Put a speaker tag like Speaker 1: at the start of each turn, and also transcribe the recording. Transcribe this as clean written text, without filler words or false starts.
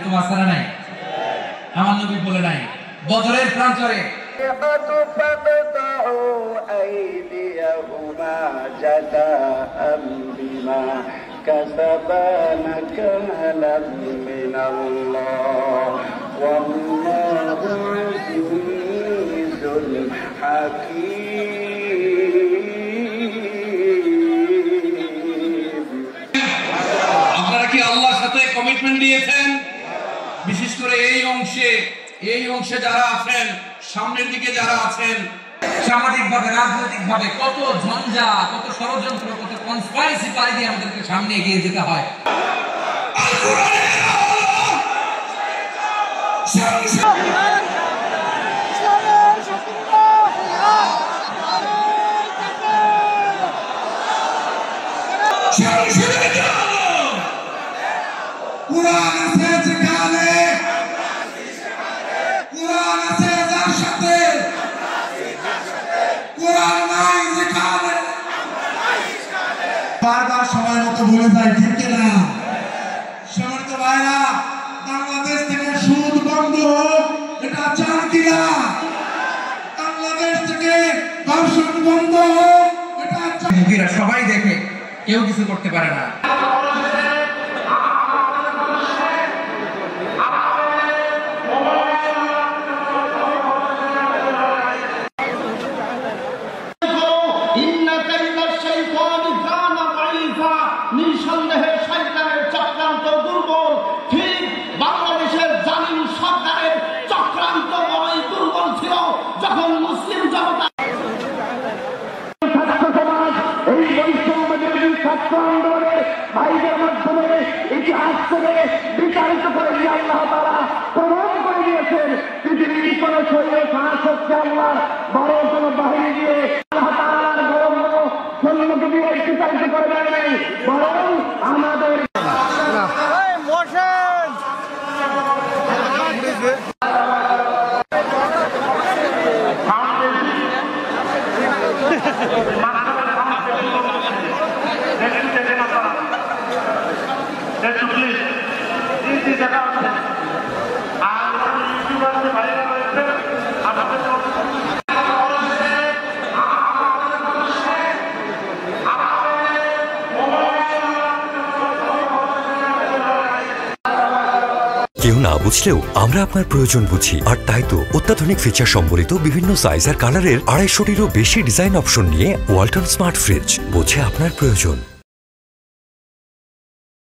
Speaker 1: এরকম আছে না নাই? আমার নবী বলে নাই বদরের প্রান্তরে
Speaker 2: كسبا نكالا من الله والله عزيز حكيم।
Speaker 1: আপনারা কি আল্লাহর সাথে কমিটমেন্ট নিয়েছেন? বিশেষ করে এই অংশে যারা আছেন, সামনের দিকে যারা আছেন, সামাজিকভাবে রাজনৈতিকভাবে কত ঝঞ্ঝা, কত ষড়যন্ত্র, কত কনস্পাইরেসি পাড়ি দিয়ে আমাদেরকে সামনে এগিয়ে যেতে হয়।
Speaker 3: কুরআন আছে যেখানে, কুরআন আছে যার সাথে, কুরআন নাই যেখানে, বারবার সময় মতো ভুলে যায়, ঠিক কিনা? সম্মানিত ভাইরা, বাংলাদেশ থেকে সুদ বন্ধ হোক, এটা চান কিনা? বাংলাদেশ থেকে ধর্ষণ বন্ধ হোক, এটা চান।
Speaker 1: সবাই দেখে, কেউ কিছু করতে পারে না।
Speaker 4: নিঃসন্দেহে শয়তানের চক্রান্ত দুর্বল, ঠিক বাংলাদেশের জালিম সরকারের চক্রান্ত বড়ই দুর্বল ছিল যখন মুসলিম জনতা ছাত্র সমাজ এই বৈষম্যবিরোধী ছাত্র আন্দোলনের ভাইদের মাধ্যমে ইতিহাস থেকে বিতাড়িত করে দিয়ে আল্লাহ তাআলা প্রমাণ করে দিয়েছেন পৃথিবীর কোন শরীরে শাসককে আল্লাহ বড় কোন বাহিনী দিয়ে আল্লাহ তাআলার গরম সৈন্যকে দিয়ে বিতাড়িত করে দেয় নাই, বরং আমাদের
Speaker 5: কেউ না বুঝলেও আমরা আপনার প্রয়োজন বুঝি, আর তাই তো অত্যাধুনিক ফিচার সম্বলিত বিভিন্ন সাইজ আর কালারের 250টিরও বেশি ডিজাইন অপশন নিয়ে ওয়ালটন স্মার্ট ফ্রিজ বোঝে আপনার প্রয়োজন।